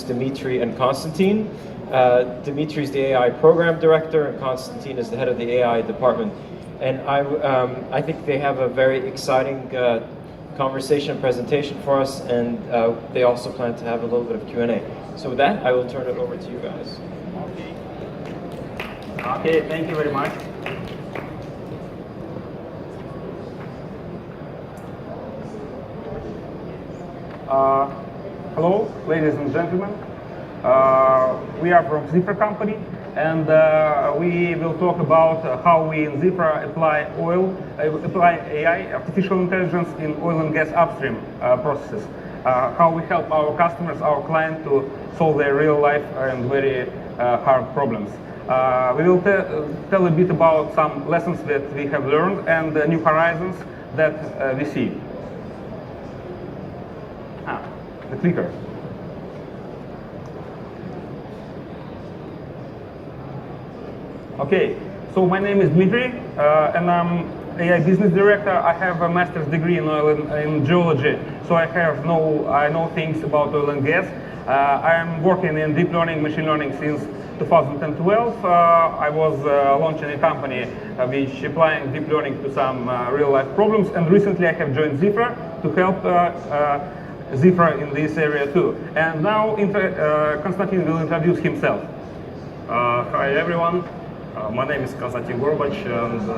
introduce Dmitry and Konstantin. Dmitry is the AI program director, and Konstantin is the head of the AI department. And I think they have a very exciting conversation presentation for us, and they also plan to have a little bit of Q&A. So with that, I will turn it over to you guys. Okay, thank you very much. Hello, ladies and gentlemen. We are from Zyfra company, and we will talk about how we in Zyfra apply AI, artificial intelligence, in oil and gas upstream processes. How we help our customers, our clients, to solve their real life and very hard problems. We will tell a bit about some lessons that we have learned and new horizons that we see. The clicker. Okay, so my name is Dmitry, and I'm AI business director. I have a master's degree in geology, so I know things about oil and gas. I'm working in deep learning, machine learning since 2012. I was launching a company which applying deep learning to some real life problems, and recently I have joined Zyfra to help Zyfra in this area too. And now Konstantin will introduce himself. Hi everyone, my name is Konstantin Gorbach, and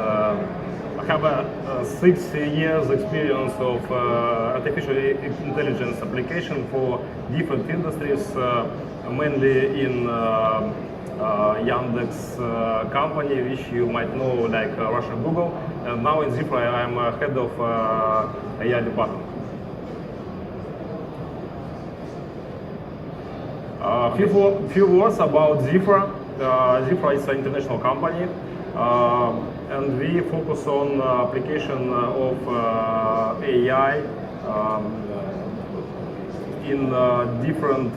I have 6 years experience of artificial intelligence application for different industries, mainly in Yandex company, which you might know like Russian Google, and now in Zyfra I'm head of AI department. Few words about Zyfra. Zyfra is an international company, and we focus on application of AI in different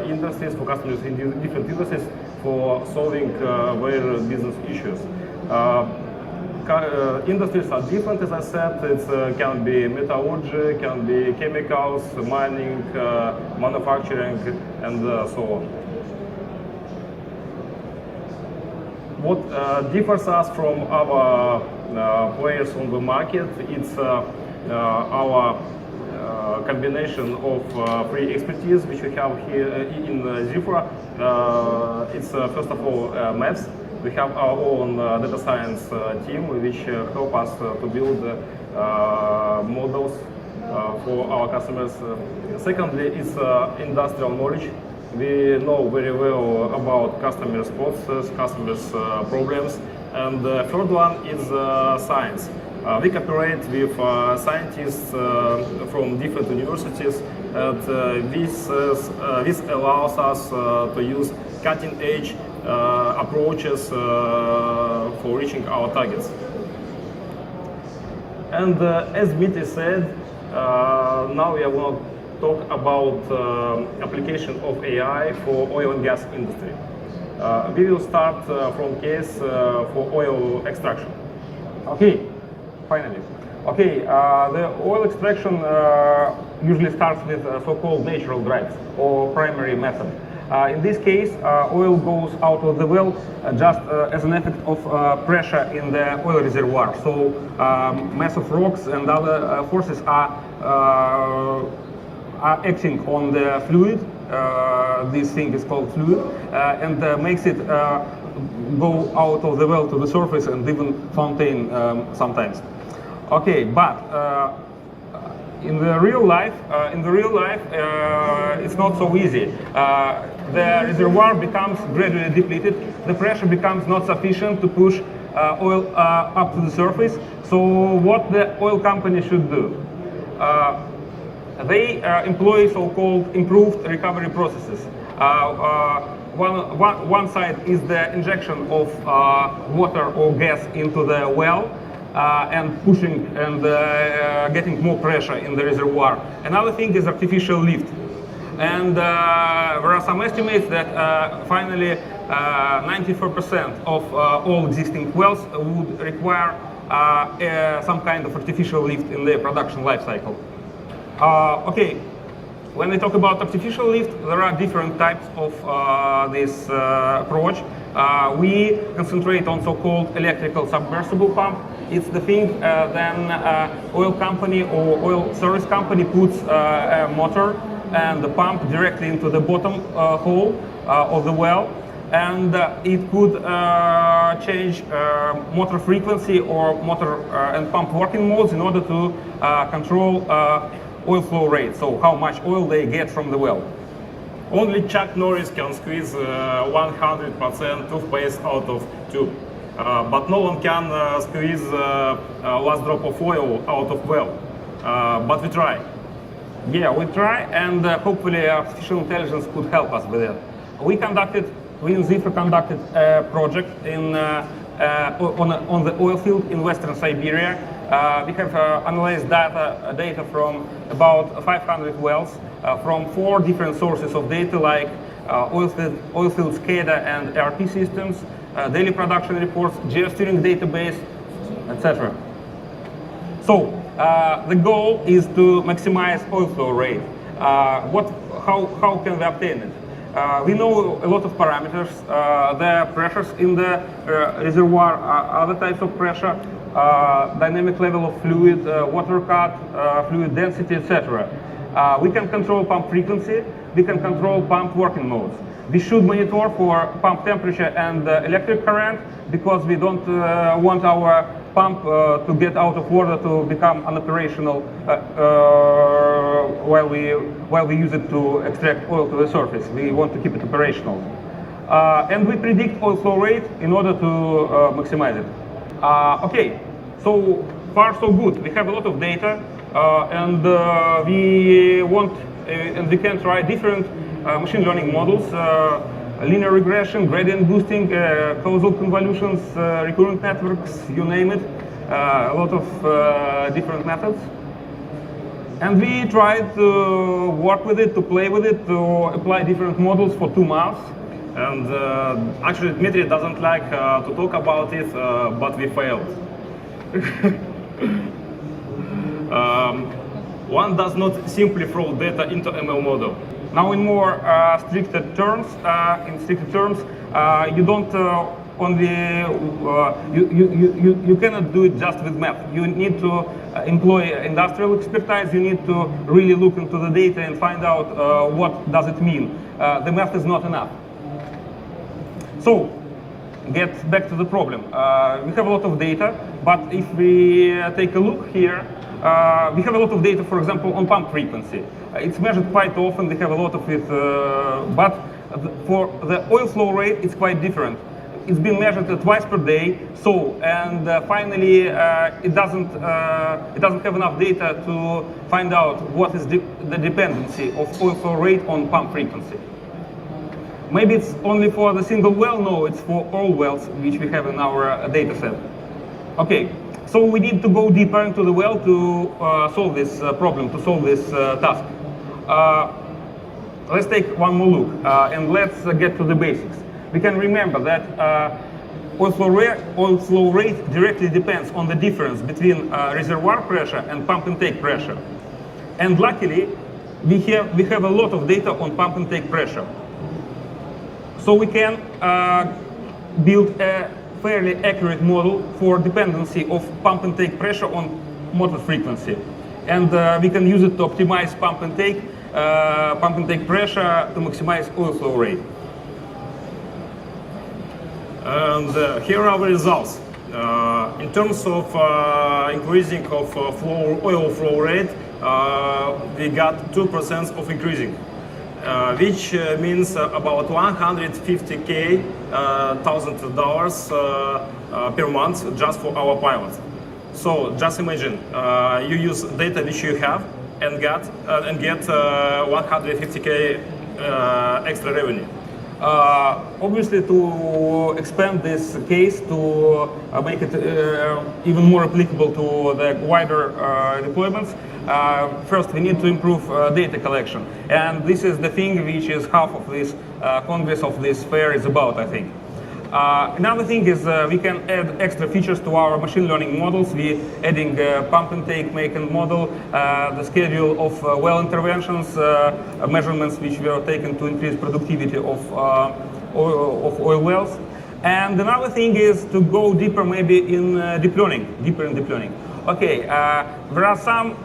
industries, for customers in different industries, for solving their business issues. Industries are different, as I said. It can be metallurgy, can be chemicals, mining, manufacturing, and so on. What differs us from other players on the market, it's our combination of three expertise which we have here in Zyfra. It's first of all maths. We have our own data science team which help us to build models for our customers. Secondly, it's industrial knowledge. We know very well about customers' processes, customers' problems. And the third one is science. We cooperate with scientists from different universities, and this allows us to use cutting-edge approaches for reaching our targets. And as Dmitry said, now we are going to talk about application of AI for oil and gas industry. We will start from case for oil extraction. Okay, finally. Okay, the oil extraction usually starts with so-called natural drives or primary method. In this case, oil goes out of the well just as an effect of pressure in the oil reservoir. So massive rocks and other forces are acting on the fluid. This thing is called fluid, and makes it go out of the well to the surface and even fountain sometimes. Okay, but in the real life, it's not so easy. The reservoir becomes gradually depleted. The pressure becomes not sufficient to push oil up to the surface. So what the oil company should do? They employ so-called improved recovery processes. One side is the injection of water or gas into the well, and pushing and getting more pressure in the reservoir. Another thing is artificial lift. And there are some estimates that finally 94% of all existing wells would require some kind of artificial lift in their production life cycle. Okay, When we talk about artificial lift, there are different types of this approach. We concentrate on so-called electrical submersible pump. It's the thing then oil company or oil service company puts a motor and the pump directly into the bottom hole of the well, and it could change motor frequency or motor and pump working modes in order to control oil flow rate, so how much oil they get from the well. Only Chuck Norris can squeeze 100% toothpaste out of tube, but no one can squeeze last drop of oil out of well. But we try. Yeah, we try, and hopefully artificial intelligence could help us with that. We in Zyfra conducted a project on the oil field in Western Siberia. We have analyzed data from about 500 wells from 4 different sources of data, like oil field SCADA and ERP systems, daily production reports, geosteering database, etc. So the goal is to maximize oil flow rate. How can we obtain it? We know a lot of parameters. The pressures in the reservoir, other types of pressure, dynamic level of fluid, water cut, fluid density, etc. We can control pump frequency. We can control pump working modes. We should monitor for pump temperature and electric current, because we don't want our pump to get out of order, to become unoperational while we use it to extract oil to the surface. We want to keep it operational. And we predict oil flow rate in order to maximize it. Okay, so far so good. We have a lot of data, and we can try different machine learning models, linear regression, gradient boosting, causal convolutions, recurrent networks, you name it, a lot of different methods. And we tried to work with it, to play with it, to apply different models for 2 months. And actually, Dmitry doesn't like to talk about it, but we failed. One does not simply throw data into ML model. Now, in more stricter terms, you don't only you cannot do it just with math. You need to employ industrial expertise. You need to really look into the data and find out what does it mean. The math is not enough. So, get back to the problem. We have a lot of data, but if we take a look here, we have a lot of data, for example, on pump frequency. It's measured quite often. We have a lot of it, but for the oil flow rate, it's quite different. It's been measured twice per day. So, and finally, it doesn't have enough data to find out what is the dependency of oil flow rate on pump frequency. Maybe it's only for the single well. No, it's for all wells which we have in our data set. Okay, so we need to go deeper into the well to solve this problem, to solve this task. Let's take one more look and let's get to the basics. We can remember that oil flow rate directly depends on the difference between reservoir pressure and pump intake pressure. And luckily, we have a lot of data on pump intake pressure. So we can build a fairly accurate model for dependency of pump intake pressure on motor frequency. And we can use it to optimize pump intake pressure to maximize oil flow rate. And here are the results. In terms of increasing of oil flow rate, we got 2% of increasing. Which means about $150,000 per month just for our pilots. So just imagine you use data which you have and get 150K extra revenue. Obviously, to expand this case, to make it even more applicable to the wider deployments, first we need to improve data collection. And this is the thing which is half of this Congress, of this fair is about, I think. Another thing is we can add extra features to our machine learning models. We adding pump intake, make and model, the schedule of well interventions, measurements which were taken to increase productivity of oil wells. And another thing is to go deeper maybe in deep learning, Okay, there are some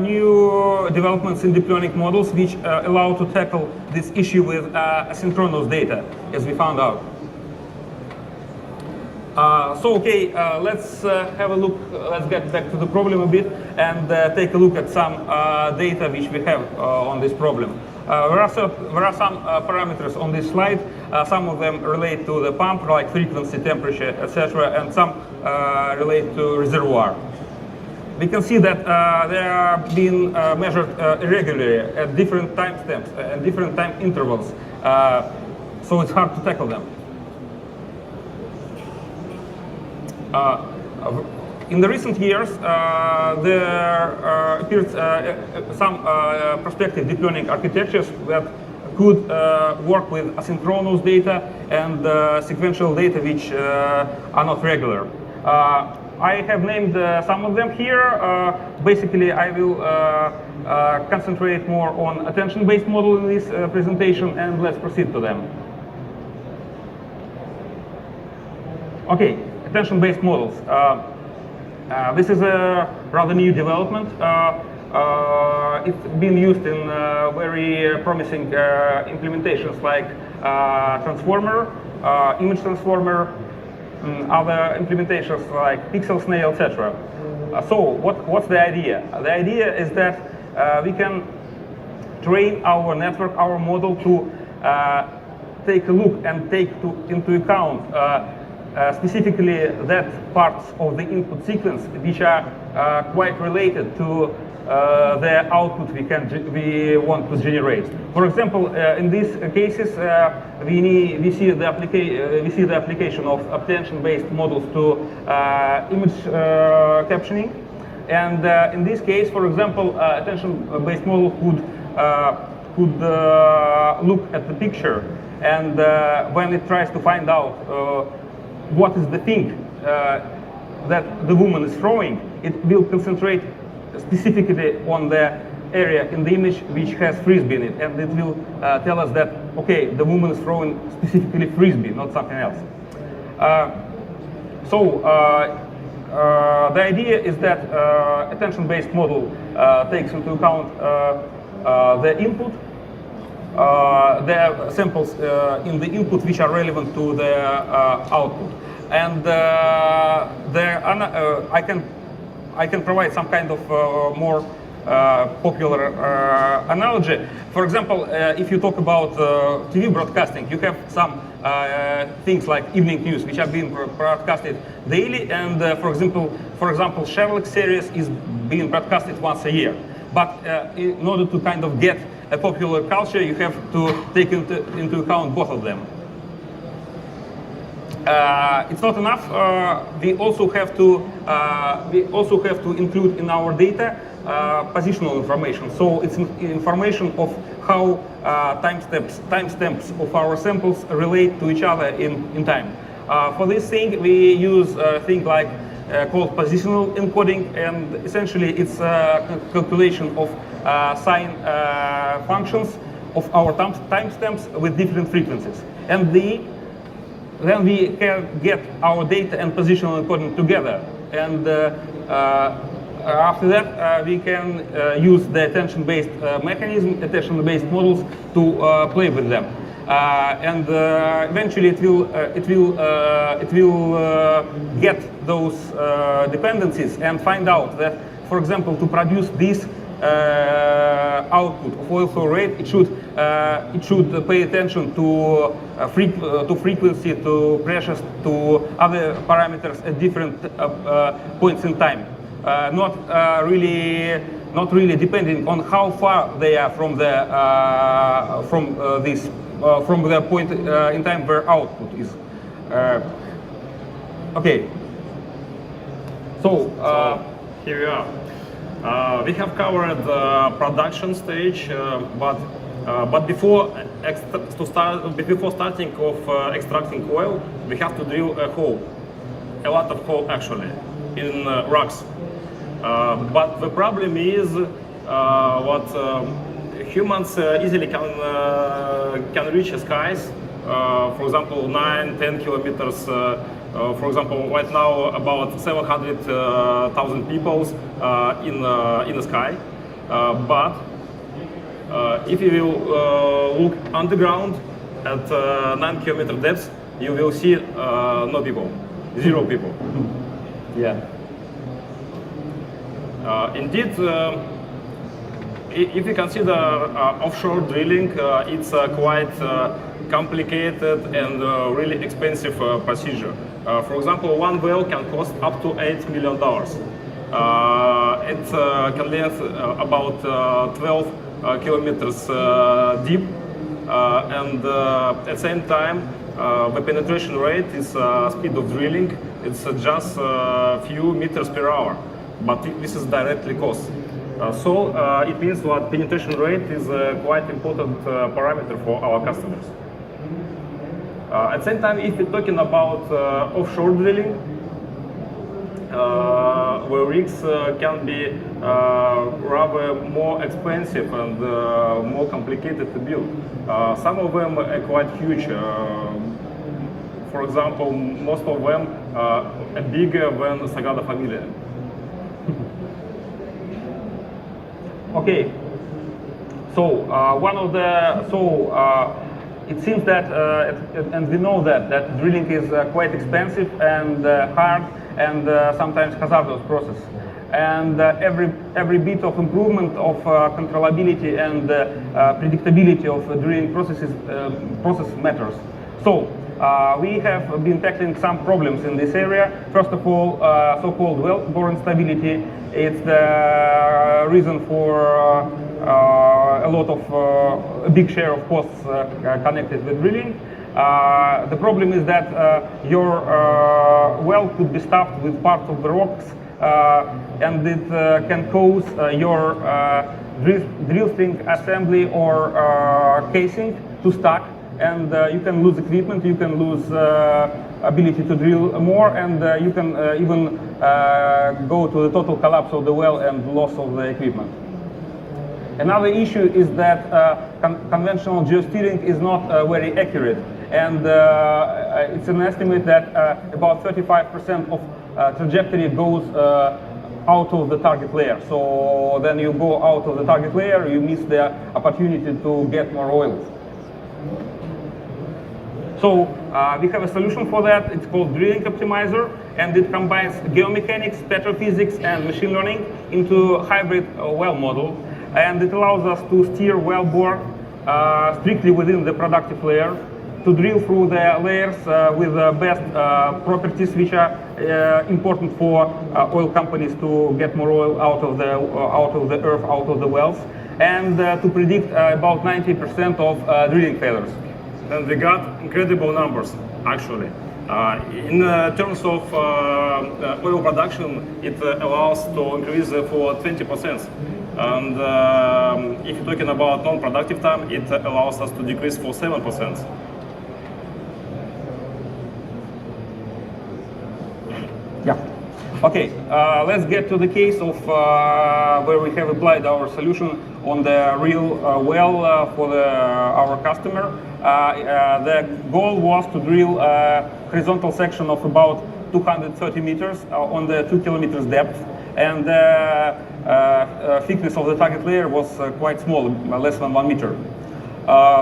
new developments in deep learning models which allow to tackle this issue with asynchronous data, as we found out. Let's have a look, let's get back to the problem a bit and take a look at some data which we have on this problem. There are some parameters on this slide. Some of them relate to the pump, like frequency, temperature, etc., and some relate to reservoir. We can see that they are being measured irregularly at different timestamps and different time intervals, so it's hard to tackle them. In the recent years, there appeared some prospective deep learning architectures that could work with asynchronous data and sequential data which are not regular. I have named some of them here. Basically, I will concentrate more on attention-based model in this presentation, and let's proceed to them. Okay, attention-based models. This is a rather new development. It's been used in very promising implementations like transformer, image transformer, other implementations like pixel snail, etc. So what's the idea? The idea is that we can train our network, our model to take a look and take into account specifically that parts of the input sequence which are quite related to the output we want to generate. For example, in these cases, we see the application of attention-based models to image captioning, and in this case, for example, attention-based model could look at the picture, and when it tries to find out what is the thing that the woman is throwing, it will concentrate specifically on the area in the image which has frisbee in it, and it will tell us that, okay, the woman is throwing specifically frisbee, not something else. The idea is that attention-based model takes into account the input, the samples in the input which are relevant to the output, and I can provide some kind of more popular analogy. For example, if you talk about TV broadcasting, you have some things like evening news which are being broadcasted daily, and for example, Sherlock series is being broadcasted once a year. But in order to kind of get a popular culture, you have to take into account both of them. It's not enough. We also have to include in our data positional information. So it's information of how timestamps of our samples relate to each other in time. For this thing, we use a thing like called positional encoding, and essentially it's a calculation of sine functions of our timestamps with different frequencies, and then we can get our data and positional encoding together, and after that we can use the attention-based mechanism, attention-based models to play with them, and eventually it will get those dependencies and find out that, for example, to produce this output of oil flow rate, it should pay attention to frequency, to pressures, to other parameters at different points in time, not really depending on how far they are from the point in time where output is. Okay. So here we are. We have covered the production stage, but But before starting of extracting oil, we have to drill a hole, a lot of hole actually, in rocks. But the problem is what humans easily can reach skies. For example, 9-10 kilometers. For example, right now about 700,000 people in the sky. But if you will look underground at 9-kilometer depth, you will see no people, 0 people. Yeah. Indeed, if you consider offshore drilling, it's quite complicated and really expensive procedure. For example, one well can cost up to $8 million. It can length about 12 kilometers deep, and at the same time, the penetration rate is speed of drilling. It's just a few meters per hour, but this is directly cost. So it means that penetration rate is a quite important parameter for our customers. At the same time, if we're talking about offshore drilling, where rigs can be rather more expensive and more complicated to build. Some of them are quite huge. For example, most of them are bigger than Sagrada Familia. Okay. So it seems that, and we know that drilling is quite expensive and hard and sometimes hazardous process. And every bit of improvement of controllability and predictability of drilling process matters. So we have been tackling some problems in this area. First of all, so-called wellbore instability. It's the reason for a lot of a big share of costs connected with drilling. The problem is that your well could be stuffed with parts of the rocks, and it can cause your drill string assembly or casing to stuck, and you can lose equipment, you can lose ability to drill more, and you can even go to the total collapse of the well and loss of the equipment. Another issue is that conventional geosteering is not very accurate, and it's an estimate that about 35% of trajectory goes out of the target layer. So then you go out of the target layer, you miss the opportunity to get more oil. So we have a solution for that. It's called Drilling Optimizer, and it combines geomechanics, petrophysics, and machine learning into a hybrid well model. And it allows us to steer well bore strictly within the productive layer, to drill through the layers with the best properties which are important for oil companies to get more oil out of the earth, out of the wells, and to predict about 90% of drilling failures. And we got incredible numbers, actually. In terms of oil production, it allows to increase for 20%. And if you're talking about non-productive time, it allows us to decrease for 7%. Yeah. Okay, let's get to the case of where we have applied our solution on the real well for our customer. The goal was to drill a horizontal section of about 230 meters on the 2 kilometers depth, and the thickness of the target layer was quite small, less than 1 meter.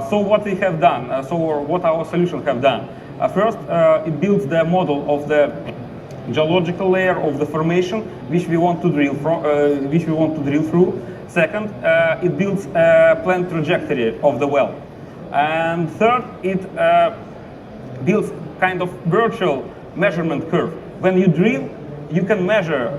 So what we have done, what our solution have done. First, it builds the model of the geological layer of the formation which we want to drill through. Second, it builds a planned trajectory of the well. And third, it builds kind of virtual measurement curve. When you drill, you can measure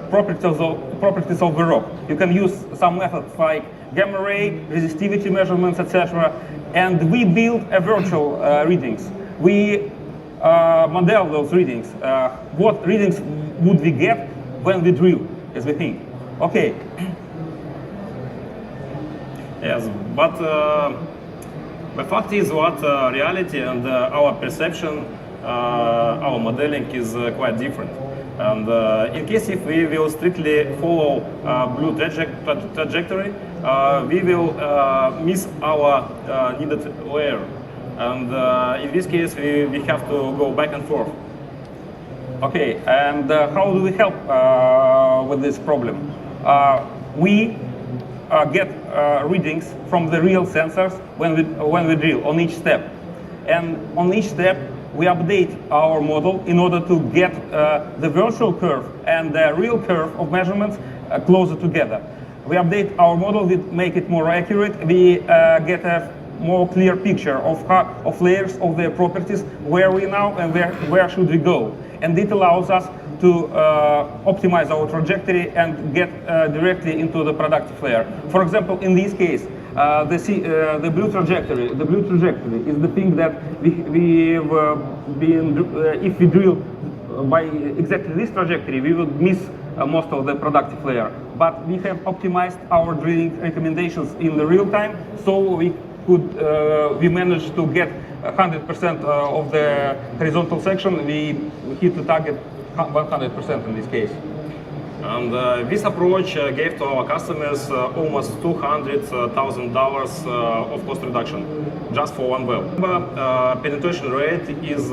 properties of the rock. You can use some methods like gamma ray, resistivity measurements, etc. And we build a virtual readings. We model those readings. What readings would we get when we drill, as we think? Okay. Yes, but the fact is what reality and our perception, our modeling is quite different. And in case if we will strictly follow blue trajectory, we will miss our needed layer. And in this case, we have to go back and forth. Okay, and how do we help with this problem? We get readings from the real sensors when we drill on each step. And on each step, we update our model in order to get the virtual curve and the real curve of measurements closer together. We update our model, we make it more accurate, we get a more clear picture of layers of their properties, where we now and where should we go. And it allows us to optimize our trajectory and get directly into the productive layer. For example, in this case, the blue trajectory is the thing that we've been, if we drill by exactly this trajectory, we would miss most of the productive layer. But we have optimized our drilling recommendations in the real time, so we managed to get 100% of the horizontal section. We hit the target 100% in this case. And this approach gave to our customers almost $200,000 of cost reduction just for one well. Penetration rate is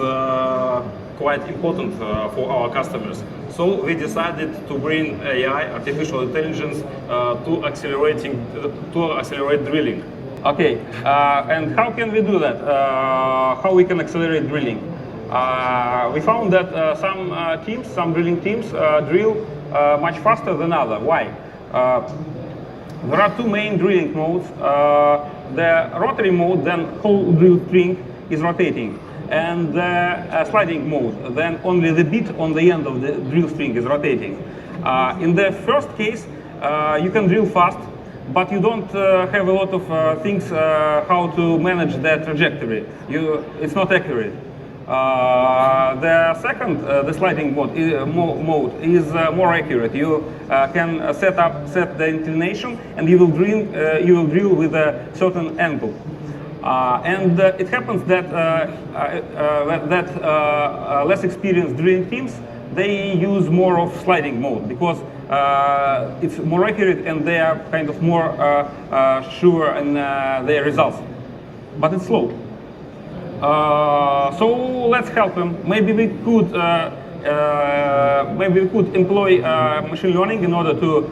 quite important for our customers. So we decided to bring AI, artificial intelligence, to accelerate drilling. Okay, and how can we do that? How we can accelerate drilling? We found that some drilling teams drill much faster than others. Why? There are two main drilling modes. The rotary mode, then whole drill string is rotating, and the sliding mode, then only the bit on the end of the drill string is rotating. In the first case, you can drill fast, but you don't have a lot of things how to manage the trajectory. It's not accurate. The second, the sliding mode is more accurate. You can set the inclination, and you will drill with a certain angle. And it happens that less experienced drilling teams, they use more of sliding mode because it's more accurate and they are kind of more sure in their results. But it's slow. So let's help them. Maybe we could employ machine learning in order to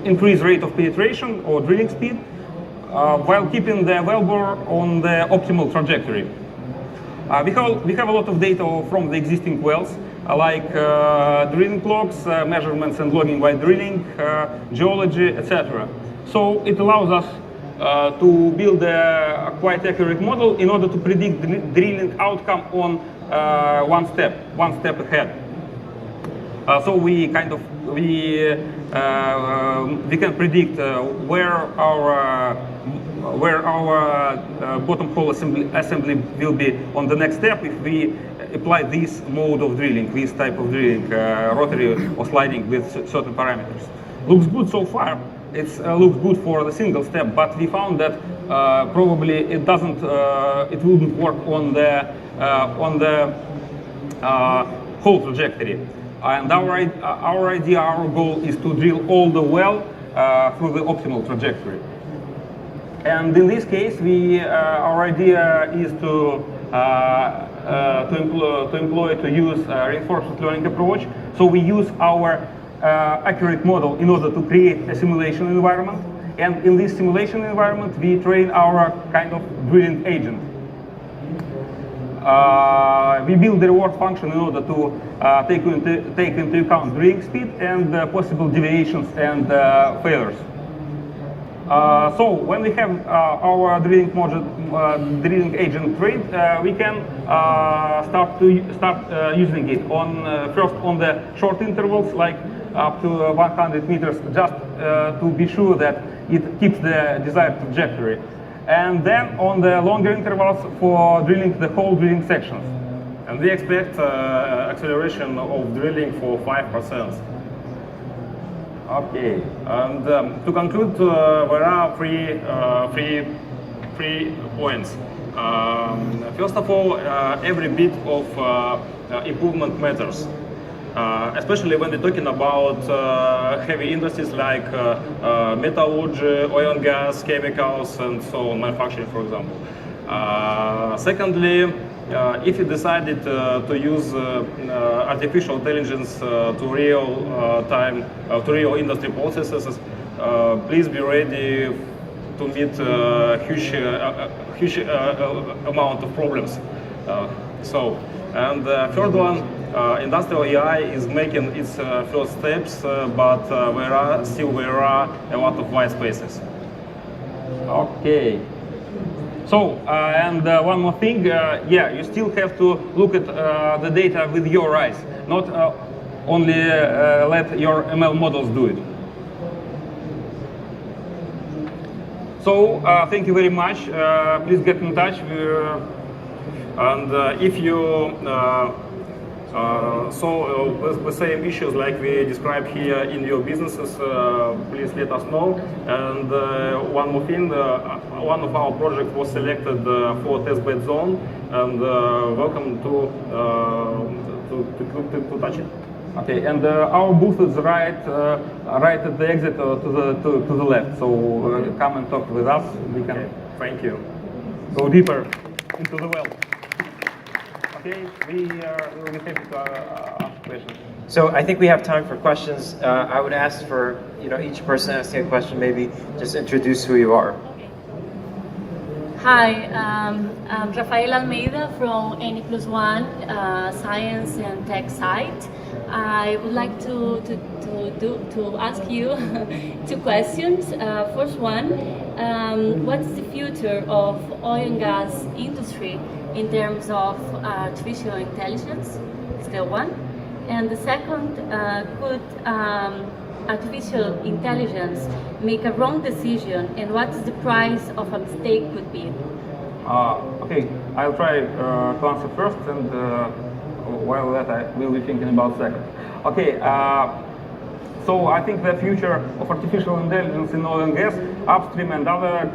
increase rate of penetration or drilling speed while keeping the wellbore on the optimal trajectory. We have a lot of data from the existing wells, like drilling logs, measurements and logging while drilling, geology, etc. So it allows us to build a quite accurate model in order to predict the drilling outcome on one step ahead. So we can predict where our bottom hole assembly will be on the next step if we apply this mode of drilling, this type of drilling, rotary or sliding with certain parameters. Looks good so far. It looks good for the single step, but we found that probably it wouldn't work on the whole trajectory. And our goal is to drill all the well through the optimal trajectory. And in this case, our idea is to use reinforcement learning approach. So we use our accurate model in order to create a simulation environment, and in this simulation environment we train our kind of drilling agent. We build the reward function in order to take into account drilling speed and possible deviations and failures. So when we have our drilling agent trained, we can start using it first on the short intervals, like up to 100 meters, just to be sure that it keeps the desired trajectory. And then on the longer intervals for drilling the whole drilling sections. And we expect acceleration of drilling for 5%. Okay. And to conclude, there are three points. First of all, every bit of improvement matters, especially when we're talking about heavy industries like metallurgy, oil and gas, chemicals, and so on, manufacturing, for example. Secondly, if you decided to use artificial intelligence to real industry processes, please be ready to meet huge amount of problems. And third one, industrial AI is making its first steps, but there are a lot of white spaces. Okay. So, and one more thing, yeah, you still have to look at the data with your eyes, not only let your ML models do it. So, thank you very much. Please get in touch. And if you saw the same issues like we described here in your businesses, please let us know. And one more thing, one of our projects was selected for testbed zone, and welcome to touch it. Okay, and our booth is right at the exit to the left. So come and talk with us. We can Thank you. go deeper into the well. Okay, we will be happy to ask questions. So I think we have time for questions. I would ask for each person asking a question, maybe just introduce who you are. Hi, I'm Rafael Almeida from N+1 Science and Tech site. I would like to ask you two questions. First one, what's the future of oil and gas industry in terms of artificial intelligence? Is there one? And the second, could artificial intelligence make a wrong decision, and what is the price of a mistake could be? Okay, I'll try to answer first, and while that I will be thinking about second. Okay, so I think the future of artificial intelligence in oil and gas, upstream and other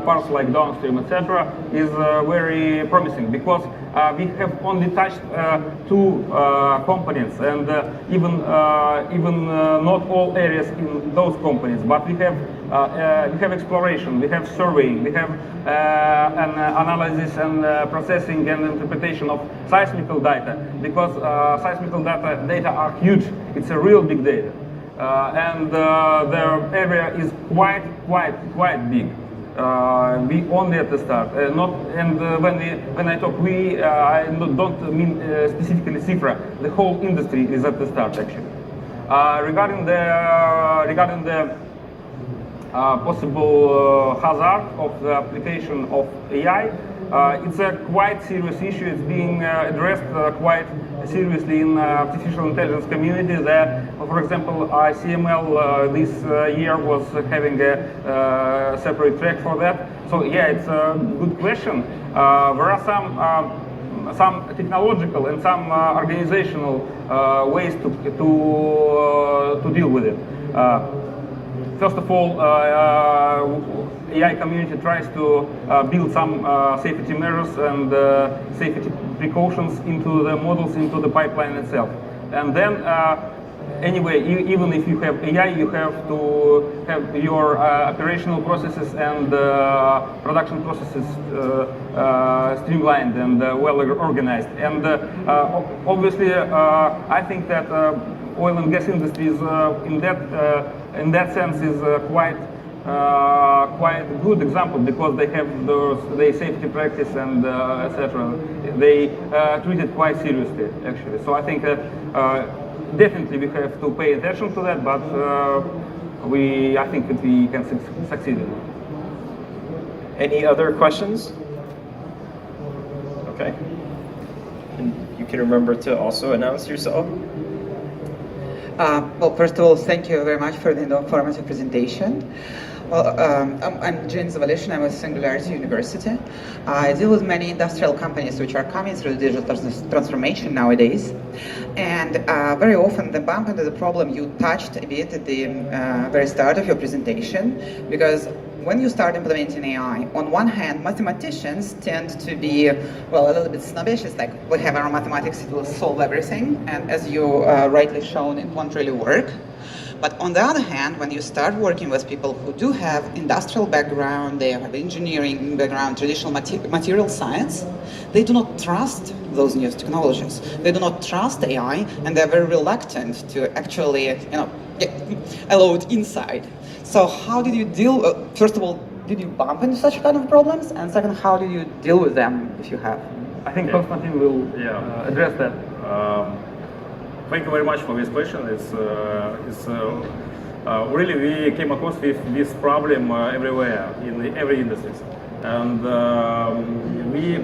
parts like downstream, etc., is very promising, because we have only touched two components, and even not all areas in those components. But we have exploration, we have surveying, we have an analysis and processing and interpretation of seismical data, because seismical data are huge. It's a real big data. And the area is quite big. We only at the start. When I talk we, I don't mean specifically Zyfra. The whole industry is at the start, actually. Regarding the possible hazard of the application of AI, it's a quite serious issue. It's being addressed quite seriously in artificial intelligence community. There, for example, ICML this year was having a separate track for that. So yeah, it's a good question. There are some technological and some organizational ways to deal with it. First of all, AI community tries to build some safety measures and safety precautions into the models, into the pipeline itself. And then, anyway, even if you have AI, you have to have your operational processes and production processes streamlined and well organized. And obviously, I think that oil and gas industry is in that sense is quite good example, because they have their safety practice and etc. They treat it quite seriously, actually. So I think that definitely we have to pay attention to that, but I think that we can succeed in it. Any other questions? Okay. And you can remember to also announce yourself. Well, first of all, thank you very much for the informative presentation. Well, I'm James Zavalishin. I'm at Singularity University. I deal with many industrial companies which are coming through digital transformation nowadays. And very often they bump into the problem you touched a bit at the very start of your presentation, because when you start implementing AI, on one hand, mathematicians tend to be, well, a little bit snobbish. It's like, we have our mathematics, it will solve everything. And as you rightly shown, it won't really work. But on the other hand, when you start working with people who do have industrial background, they have engineering background, traditional material science, they do not trust those new technologies. They do not trust AI, and they're very reluctant to actually, allow it inside. So how did you deal, first of all, did you bump into such kind of problems? And second, how did you deal with them, if you have? I think Konstantin will address that. Thank you very much for this question. Really, we came across with this problem everywhere, in every industry. And we,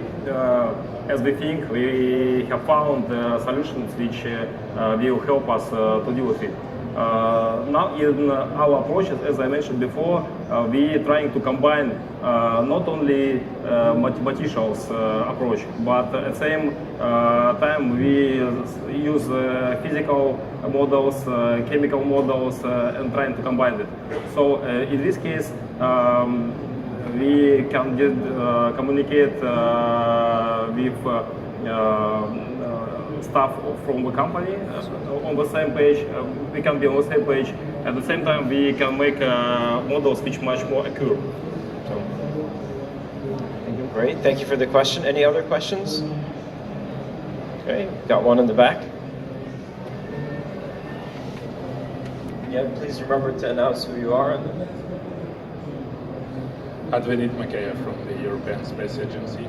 as we think, we have found solutions which will help us to deal with it. Now in our approaches, as I mentioned before, we are trying to combine not only mathematicians approach, but at the same time we use physical models, chemical models, and trying to combine it. So in this case, we can communicate with staff from the company on the same page. We can be on the same page. At the same time, we can make models which much more accurate. So. Great, thank you for the question. Any other questions? Okay, got one in the back. Yeah, please remember to announce who you are. Dmitry from the European Space Agency.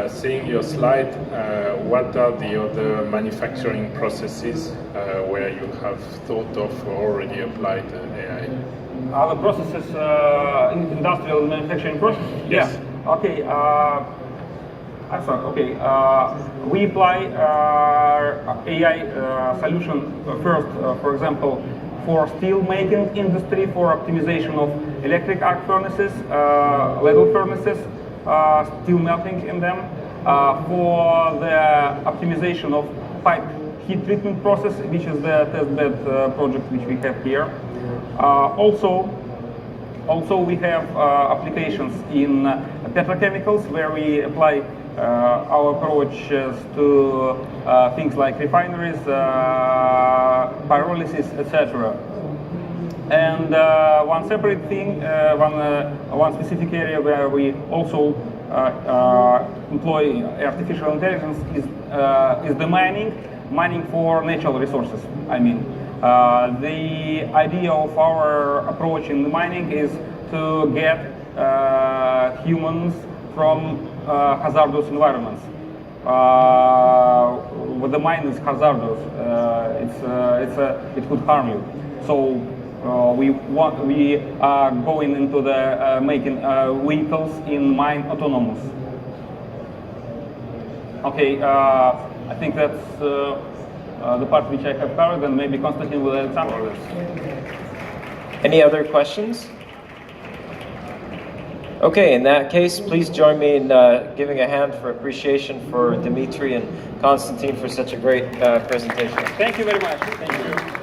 Seeing your slide, what are the other manufacturing processes where you have thought of or already applied AI? Other processes, industrial manufacturing processes? Yes. Yeah. Okay. Okay. We apply AI solution first, for example, for steel making industry, for optimization of electric arc furnaces, ladle furnaces, steel melting in them, for the optimization of pipe heat treatment process, which is the testbed project which we have here. Also we have applications in petrochemicals, where we apply our approaches to things like refineries, pyrolysis, etc. And one separate thing, one specific area where we also employ artificial intelligence is the mining for natural resources. I mean, the idea of our approach in the mining is to get humans from hazardous environments. The mine is hazardous. It could harm you. So we are going into the making vehicles in mine autonomous. Okay, I think that's the part which I have covered, and maybe Konstantin will add some others. Any other questions? Okay, in that case, please join me in giving a hand for appreciation for Dmitry and Konstantin for such a great presentation. Thank you very much. Thank you.